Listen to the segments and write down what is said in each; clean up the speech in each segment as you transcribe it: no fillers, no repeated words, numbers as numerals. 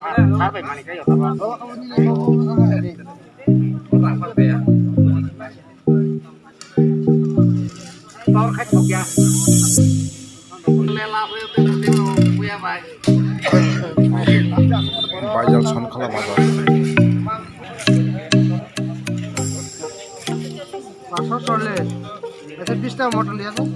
Apa yang manik ayo apa? Oh, kamu nilai kamu tadi. Apa ya? Tawar khách một giờ. Lela punya punya baik. Bajal son khala bazar. Masuk soleh. Ese pista motor lihat tuh.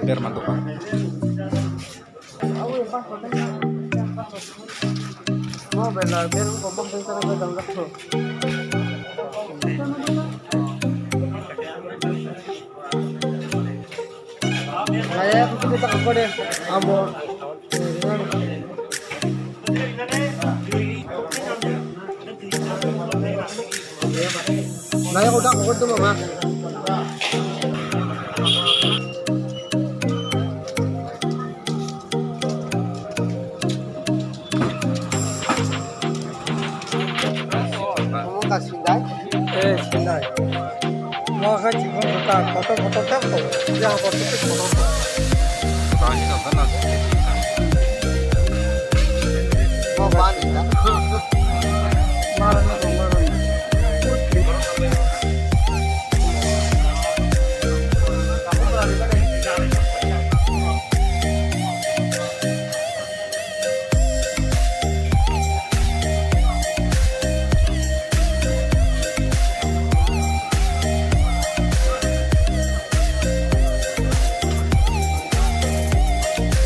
Biar mantap Pak. Mau benar biar ngomong tentang pedang lekso. Saya kita apa deh? Amo. Nah, aku udah ngomong tuh mama. Sindai? Sindai. Mau kan cikgu kita foto-foto tempo, yang foto itu foto. Tadi nonton nasi. Mau balik tak? Marah nak marah.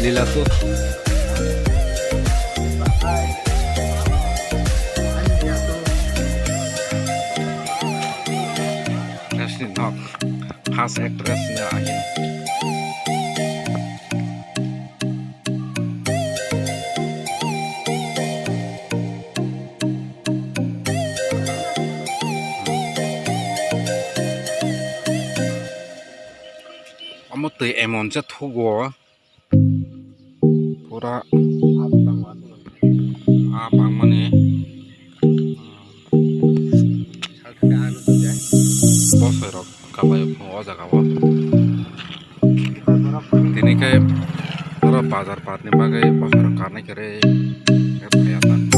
Lila tuh. Asli nok. Khas aktrisnya Ain. Kamu tuh emon jatuh gua. Pura abang mana? Bos erok kalau yang mau aja kau. Ini kayak orang bazar partnya bagai bos erok karena kere kelihatan.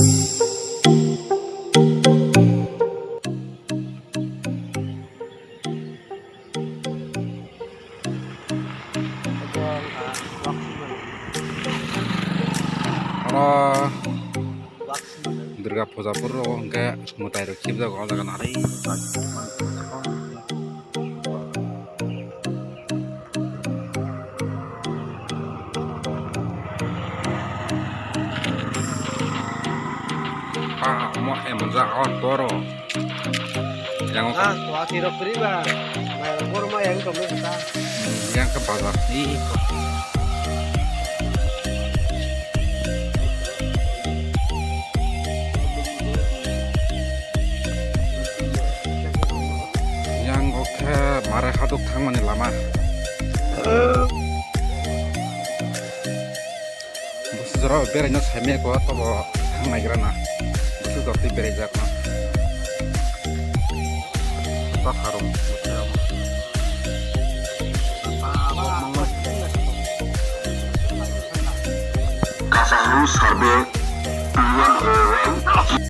Durga Puja pura enggak mutai rukib dah kalau jangan hari. Mau emonza toro. Yang Wakil priba. Kurma yang kamu kita. Yang ke bazar ini. Marah haduk thang mani lama. Busu jara berenya same ko to thang nagira na. Busu dorti berejak na. bakar Kasarus harbe tuan